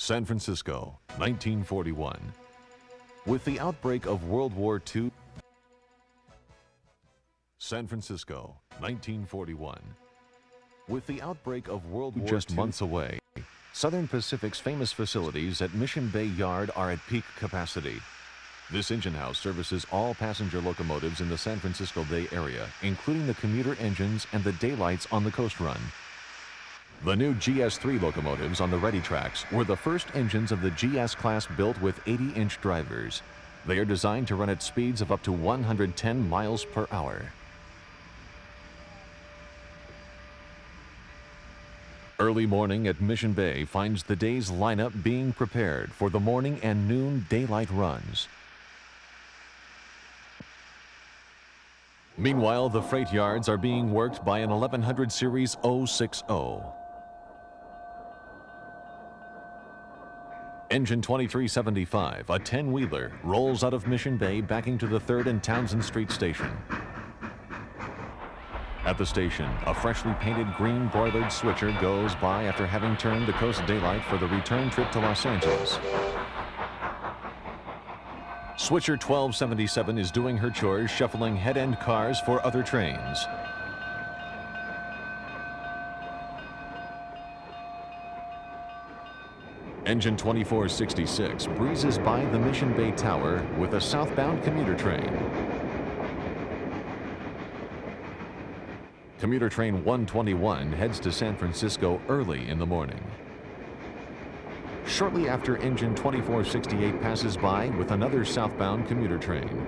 San Francisco, 1941. With the outbreak of World War II, San Francisco, 1941. With the outbreak of World War II just months away, Southern Pacific's famous facilities at Mission Bay Yard are at peak capacity. This engine house services all passenger locomotives in the San Francisco Bay Area, including the commuter engines and the daylights on the coast run. The new GS3 locomotives on the ready tracks were the first engines of the GS class built with 80-inch drivers. They are designed to run at speeds of up to 110 miles per hour. Early morning at Mission Bay finds the day's lineup being prepared for the morning and noon daylight runs. Meanwhile, the freight yards are being worked by an 1100 series 060. Engine 2375, a 10-wheeler, rolls out of Mission Bay backing to the 3rd and Townsend Street station. At the station, a freshly painted green broilered switcher goes by after having turned the coast daylight for the return trip to Los Angeles. Switcher 1277 is doing her chores, shuffling head-end cars for other trains. Engine 2466 breezes by the Mission Bay Tower with a southbound commuter train. Commuter train 121 heads to San Francisco early in the morning. Shortly after, engine 2468 passes by with another southbound commuter train.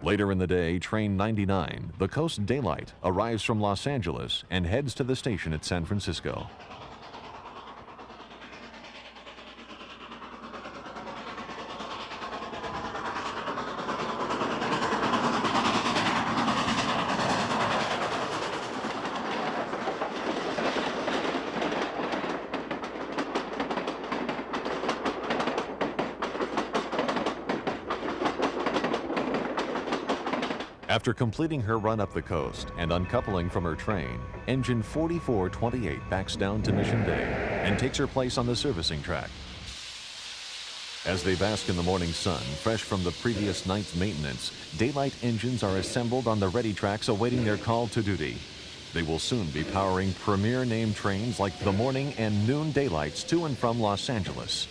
Later in the day, train 99, the Coast Daylight, arrives from Los Angeles and heads to the station at San Francisco. After completing her run up the coast and uncoupling from her train, engine 4428 backs down to Mission Bay and takes her place on the servicing track. As they bask in the morning sun, fresh from the previous night's maintenance, daylight engines are assembled on the ready tracks awaiting their call to duty. They will soon be powering premier name trains like the morning and noon daylights to and from Los Angeles.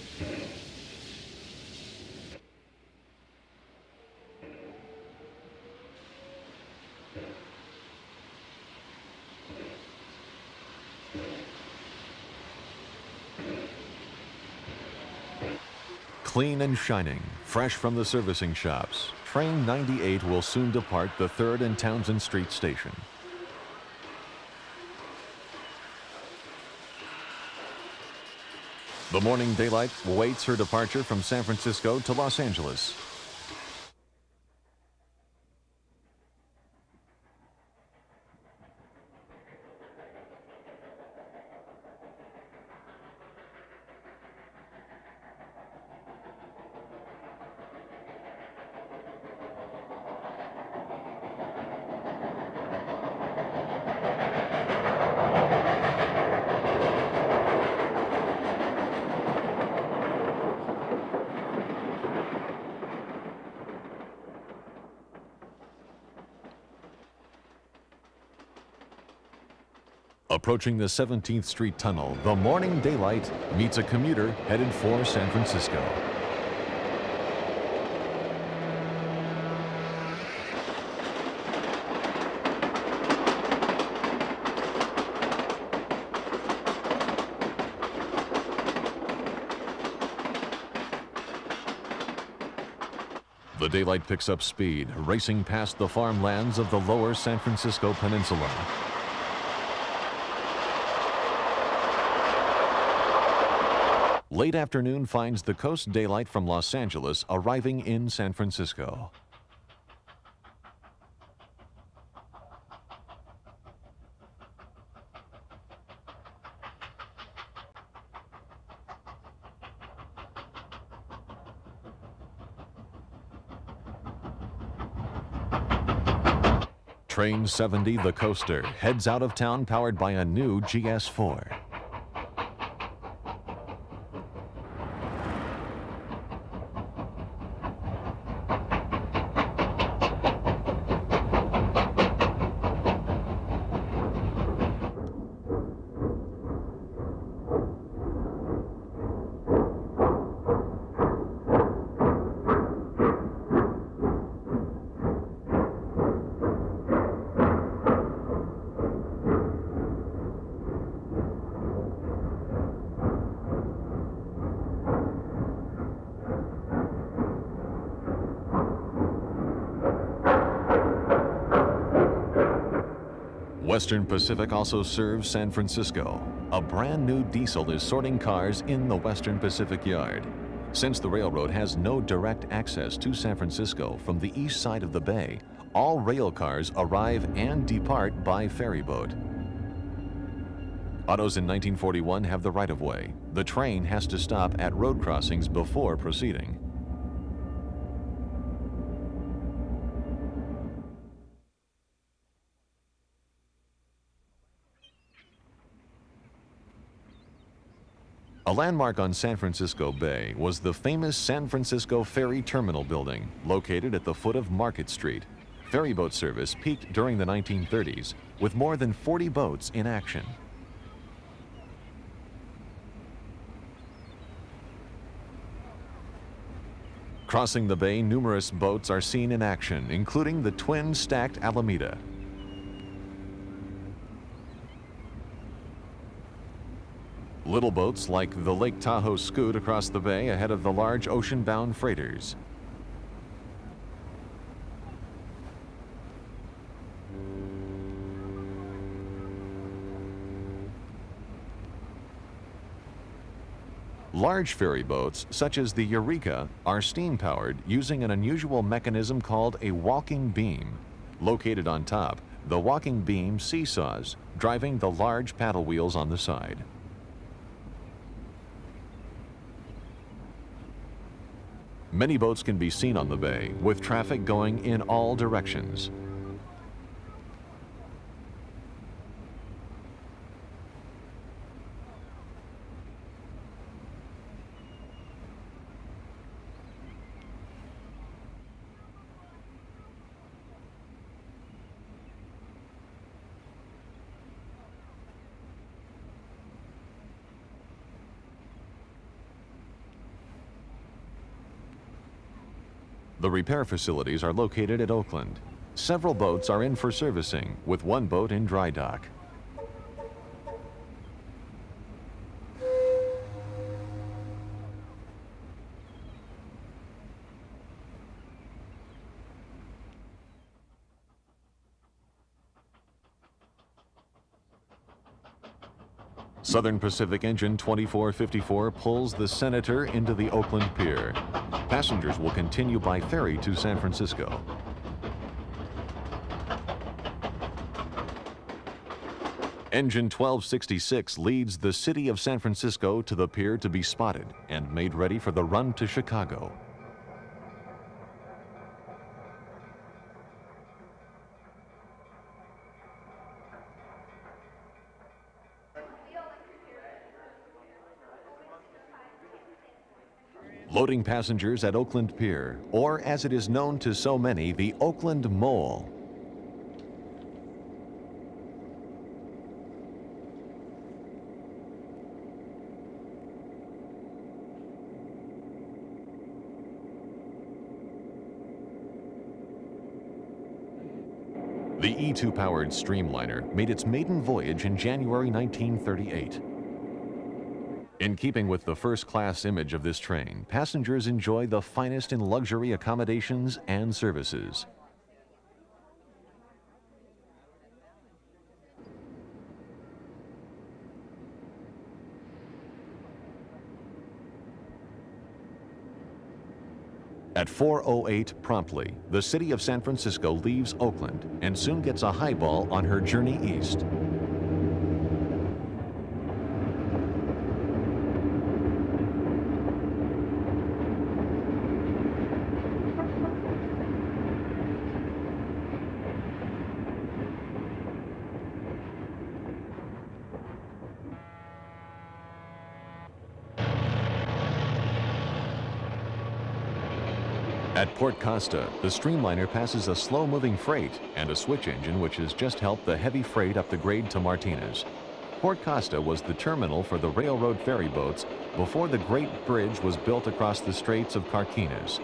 Clean and shining, fresh from the servicing shops, train 98 will soon depart the 3rd and Townsend Street station. The morning daylight waits her departure from San Francisco to Los Angeles. Approaching the 17th Street Tunnel, the morning daylight meets a commuter headed for San Francisco. The daylight picks up speed, racing past the farmlands of the lower San Francisco Peninsula. Late afternoon finds the Coast Daylight from Los Angeles arriving in San Francisco. Train 70, the coaster, heads out of town powered by a new GS4. Western Pacific also serves San Francisco. A brand new diesel is sorting cars in the Western Pacific Yard. Since the railroad has no direct access to San Francisco from the east side of the bay, all rail cars arrive and depart by ferry boat. Autos in 1941 have the right-of-way. The train has to stop at road crossings before proceeding. A landmark on San Francisco Bay was the famous San Francisco Ferry Terminal building, located at the foot of Market Street. Ferryboat service peaked during the 1930s, with more than 40 boats in action. Crossing the bay, numerous boats are seen in action, including the twin-stacked Alameda. Little boats like the Lake Tahoe scoot across the bay ahead of the large ocean-bound freighters. Large ferry boats, such as the Eureka, are steam-powered using an unusual mechanism called a walking beam. Located on top, the walking beam seesaws, driving the large paddle wheels on the side. Many boats can be seen on the bay, with traffic going in all directions. The repair facilities are located at Oakland. Several boats are in for servicing, with one boat in dry dock. Southern Pacific Engine 2454 pulls the Senator into the Oakland Pier. Passengers will continue by ferry to San Francisco. Engine 1266 leads the city of San Francisco to the pier to be spotted and made ready for the run to Chicago. Loading passengers at Oakland Pier, or as it is known to so many, the Oakland Mole. The E2-powered Streamliner made its maiden voyage in January 1938. In keeping with the first-class image of this train, passengers enjoy the finest in luxury accommodations and services. At 4:08 promptly, the city of San Francisco leaves Oakland and soon gets a highball on her journey east. At Port Costa, the streamliner passes a slow-moving freight and a switch engine which has just helped the heavy freight up the grade to Martinez. Port Costa was the terminal for the railroad ferry boats before the Great Bridge was built across the Straits of Carquinez.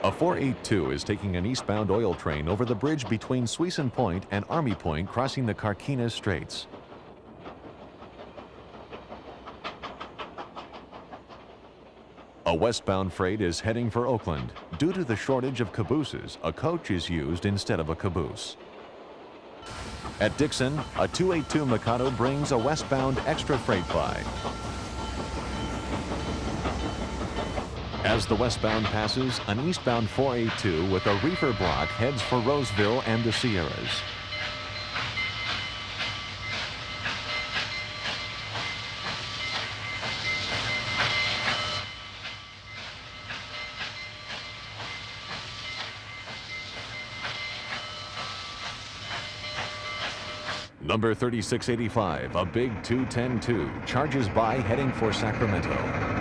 A 482 is taking an eastbound oil train over the bridge between Suisun Point and Army Point, crossing the Carquinez Straits. A westbound freight is heading for Oakland. Due to the shortage of cabooses, a coach is used instead of a caboose. At Dixon, a 282 Mikado brings a westbound extra freight by. As the westbound passes, an eastbound 482 with a reefer block heads for Roseville and the Sierras. Number 3685, a big 210-2, charges by heading for Sacramento.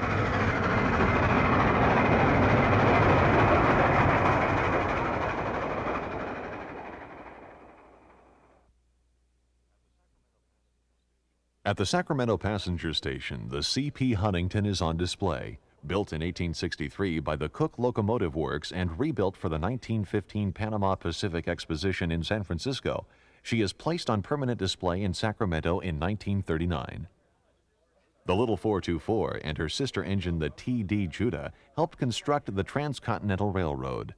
At the Sacramento Passenger Station, the C.P. Huntington is on display. Built in 1863 by the Cook Locomotive Works and rebuilt for the 1915 Panama Pacific Exposition in San Francisco, she is placed on permanent display in Sacramento in 1939. The Little 424 and her sister engine, the T.D. Judah, helped construct the Transcontinental Railroad.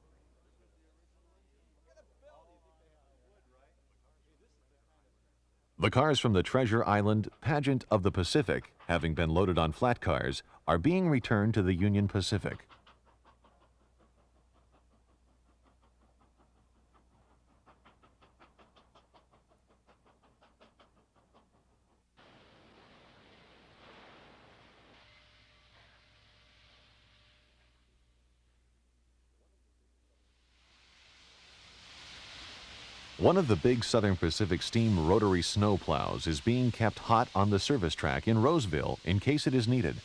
The cars from the Treasure Island Pageant of the Pacific, having been loaded on flat cars, are being returned to the Union Pacific. One of the big Southern Pacific steam rotary snow plows is being kept hot on the service track in Roseville in case it is needed.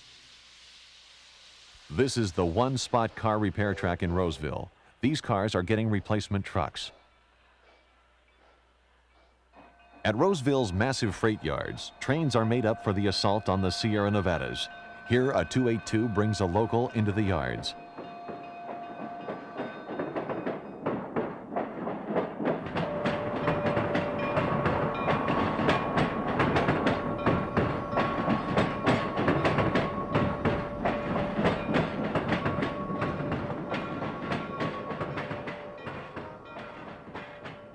This is the one-spot car repair track in Roseville. These cars are getting replacement trucks. At Roseville's massive freight yards, trains are made up for the assault on the Sierra Nevadas. Here, a 282 brings a local into the yards.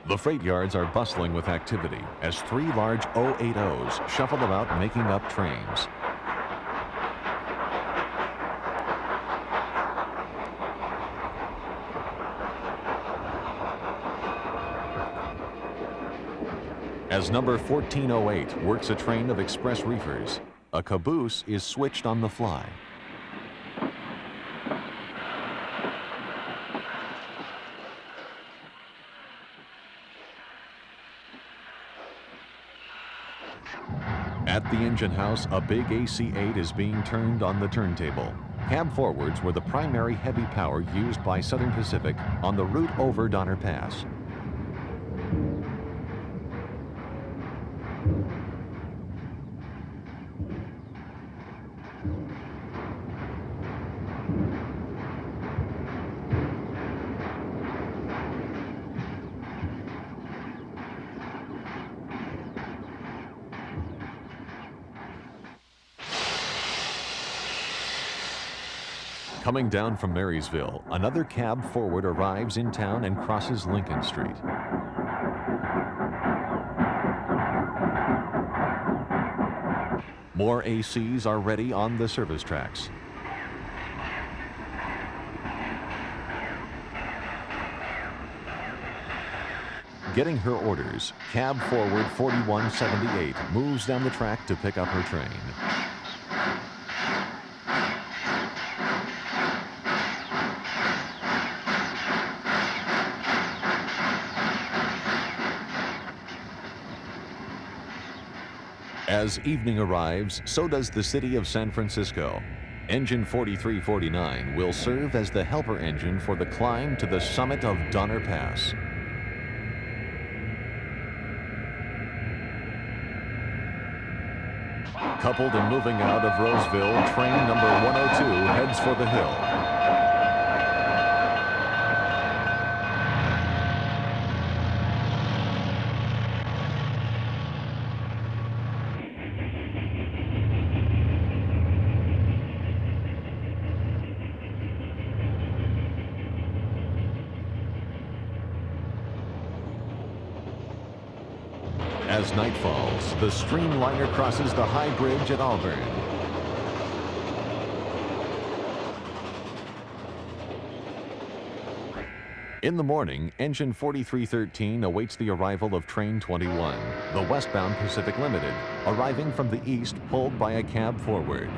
The freight yards are bustling with activity as three large 080s shuffle about making up trains. As number 1408 works a train of express reefers, a caboose is switched on the fly. At the engine house, a big AC-8 is being turned on the turntable. Cab forwards were the primary heavy power used by Southern Pacific on the route over Donner Pass. Coming down from Marysville, another cab forward arrives in town and crosses Lincoln Street. More ACs are ready on the service tracks. Getting her orders, cab forward 4178 moves down the track to pick up her train. As evening arrives, so does the city of San Francisco. Engine 4349 will serve as the helper engine for the climb to the summit of Donner Pass. Coupled and moving out of Roseville, train number 102 heads for the hill. As night falls, the streamliner crosses the high bridge at Auburn. In the morning, engine 4313 awaits the arrival of train 21, the westbound Pacific Limited, arriving from the east pulled by a cab forward.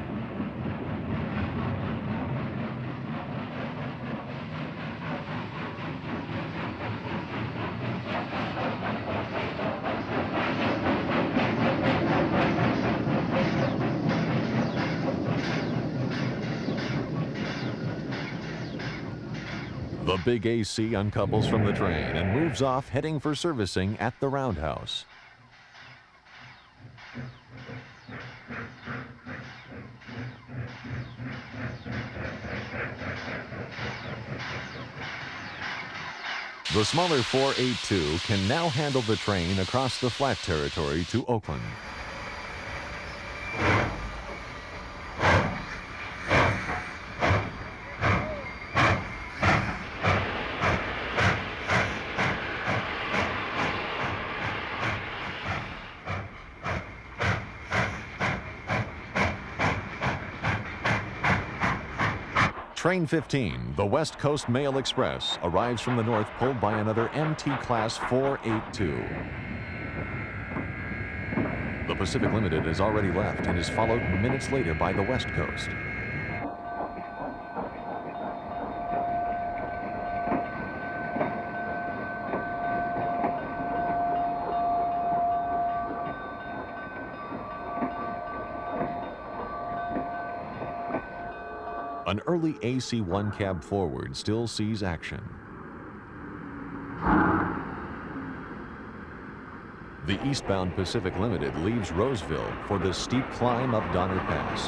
The big AC uncouples from the train and moves off, heading for servicing at the roundhouse. The smaller 482 can now handle the train across the flat territory to Oakland. Train 15, the West Coast Mail Express, arrives from the north pulled by another MT Class 482. The Pacific Limited has already left and is followed minutes later by the West Coast. An early AC-1 cab forward still sees action. The eastbound Pacific Limited leaves Roseville for the steep climb up Donner Pass.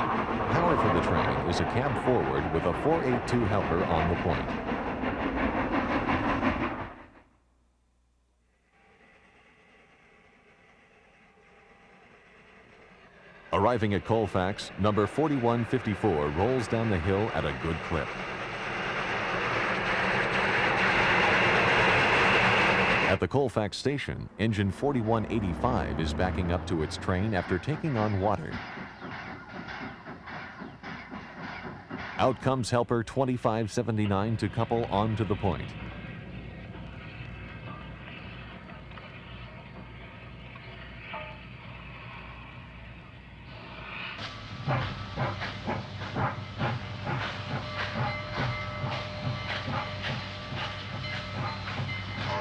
Power for the train is a cab forward with a 482 helper on the point. Arriving at Colfax, number 4154 rolls down the hill at a good clip. At the Colfax station, engine 4185 is backing up to its train after taking on water. Out comes helper 2579 to couple onto the point.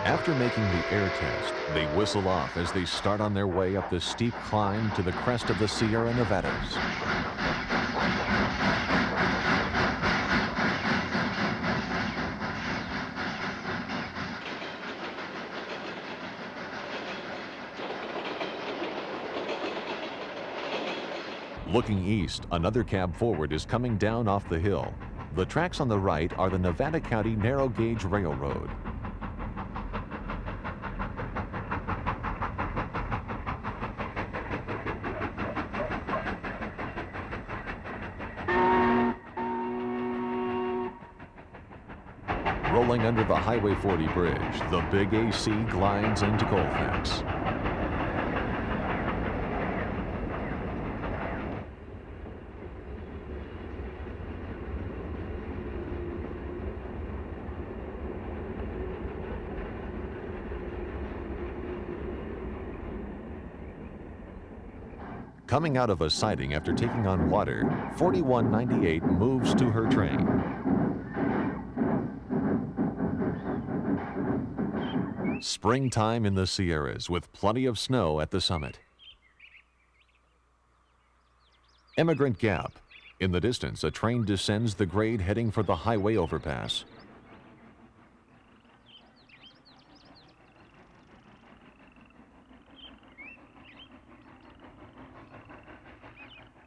After making the air test, they whistle off as they start on their way up the steep climb to the crest of the Sierra Nevadas. Looking east, another cab forward is coming down off the hill. The tracks on the right are the Nevada County Narrow Gauge Railroad. Rolling under the Highway 40 bridge, the big AC glides into Colfax. Coming out of a siding after taking on water, 4198 moves to her train. Springtime in the Sierras with plenty of snow at the summit. Emigrant Gap. In the distance, a train descends the grade heading for the highway overpass.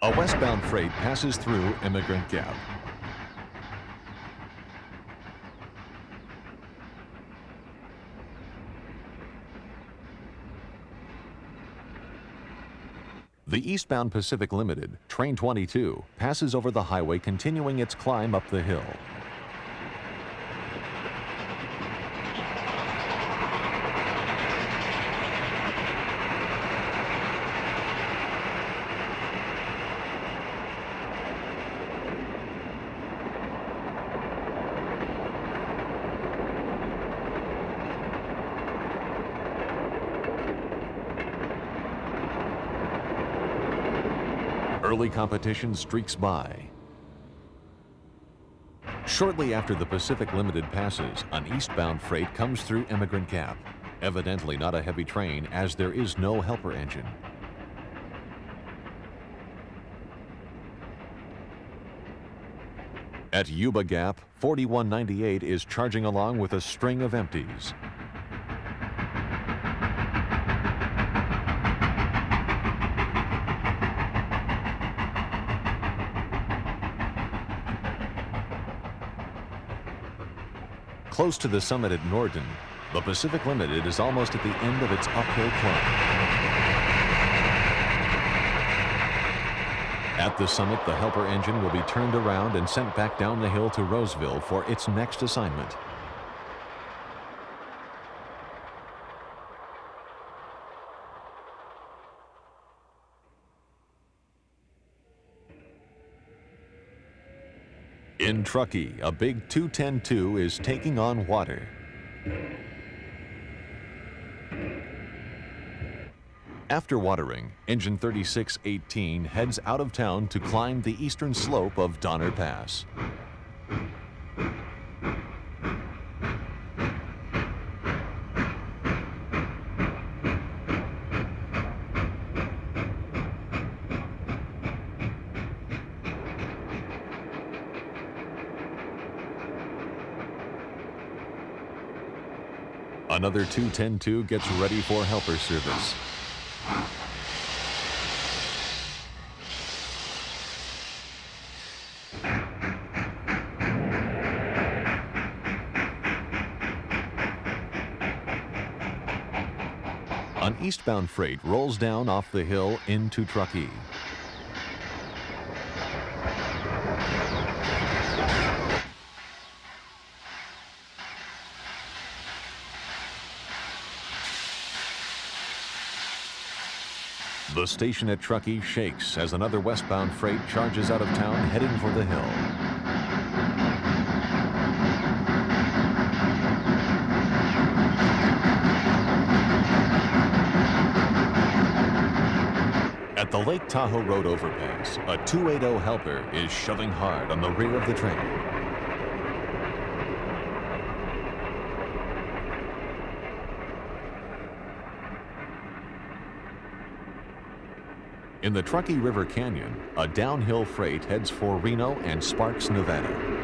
A westbound freight passes through Emigrant Gap. The eastbound Pacific Limited, Train 22, passes over the highway, continuing its climb up the hill. Early competition streaks by. Shortly after the Pacific Limited passes, an eastbound freight comes through Emigrant Gap. Evidently not a heavy train, as there is no helper engine. At Yuba Gap, 4198 is charging along with a string of empties. Close to the summit at Norden, the Pacific Limited is almost at the end of its uphill climb. At the summit, the helper engine will be turned around and sent back down the hill to Roseville for its next assignment. In Truckee, a big 210-2 is taking on water. After watering, engine 3618 heads out of town to climb the eastern slope of Donner Pass. Another 210-2 gets ready for helper service. An eastbound freight rolls down off the hill into Truckee. The station at Truckee shakes as another westbound freight charges out of town, heading for the hill. At the Lake Tahoe Road overpass, a 280 helper is shoving hard on the rear of the train. In the Truckee River Canyon, a downhill freight heads for Reno and Sparks, Nevada.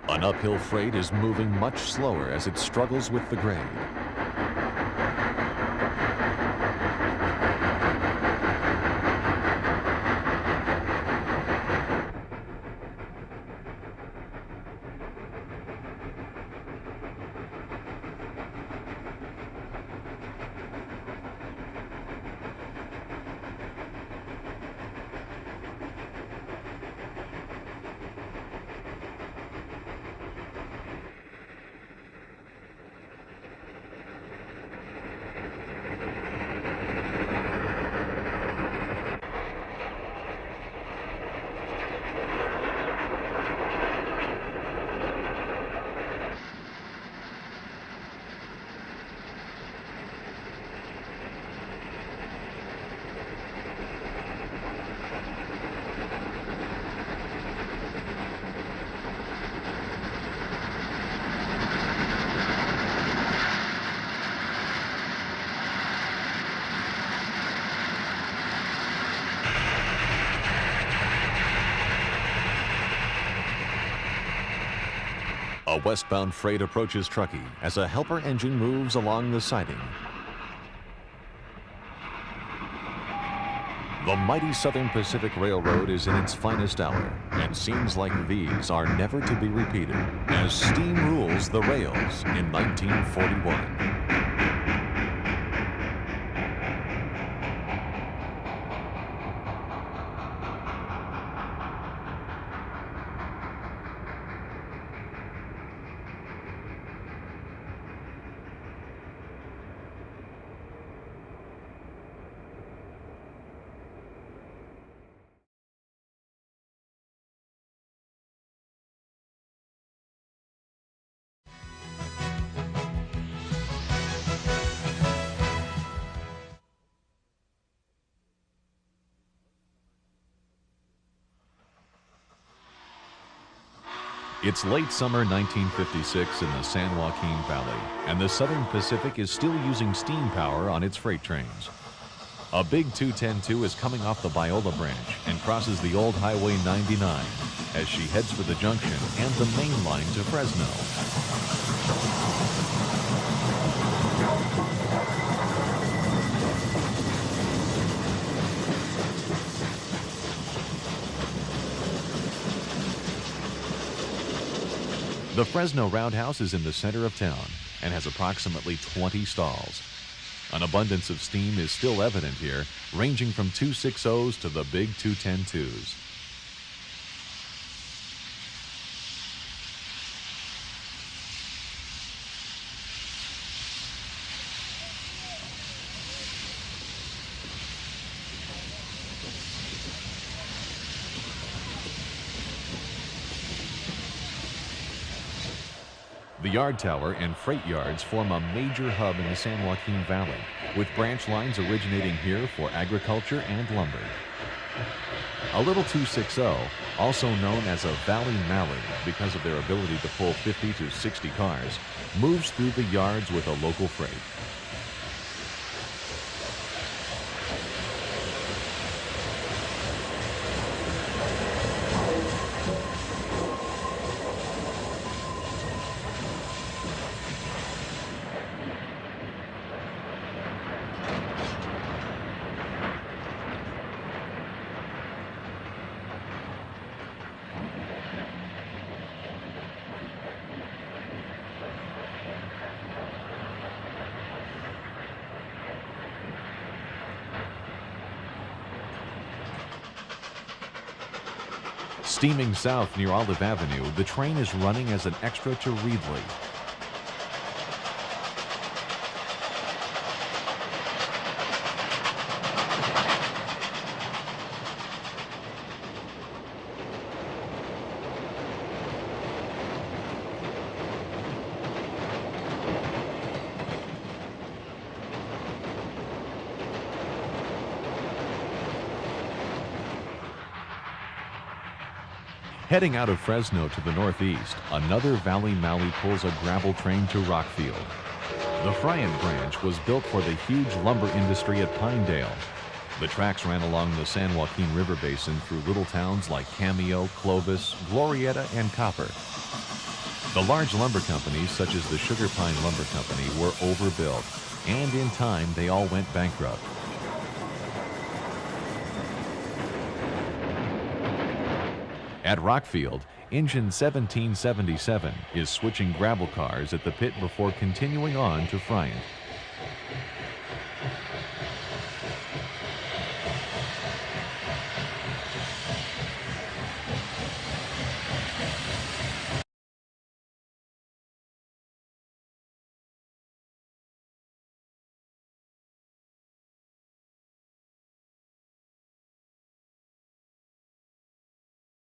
An uphill freight is moving much slower as it struggles with the grade. A westbound freight approaches Truckee as a helper engine moves along the siding. The mighty Southern Pacific Railroad is in its finest hour, and scenes like these are never to be repeated as steam rules the rails in 1941. It's late summer 1956 in the San Joaquin Valley, and the Southern Pacific is still using steam power on its freight trains. A big 210-2 is coming off the Biola branch and crosses the old Highway 99 as she heads for the junction and the main line to Fresno. The Fresno Roundhouse is in the center of town and has approximately 20 stalls. An abundance of steam is still evident here, ranging from 260s to the big 210-2s. The yard tower and freight yards form a major hub in the San Joaquin Valley, with branch lines originating here for agriculture and lumber. A little 260, also known as a Valley Malley because of their ability to pull 50 to 60 cars, moves through the yards with a local freight. Steaming south near Olive Avenue, the train is running as an extra to Reedley. Heading out of Fresno to the northeast, another Valley Malley pulls a gravel train to Rockfield. The Friant branch was built for the huge lumber industry at Pinedale. The tracks ran along the San Joaquin River Basin through little towns like Cameo, Clovis, Glorieta, and Copper. The large lumber companies, such as the Sugar Pine Lumber Company, were overbuilt, and in time they all went bankrupt. At Rockfield, engine 1777 is switching gravel cars at the pit before continuing on to Friant,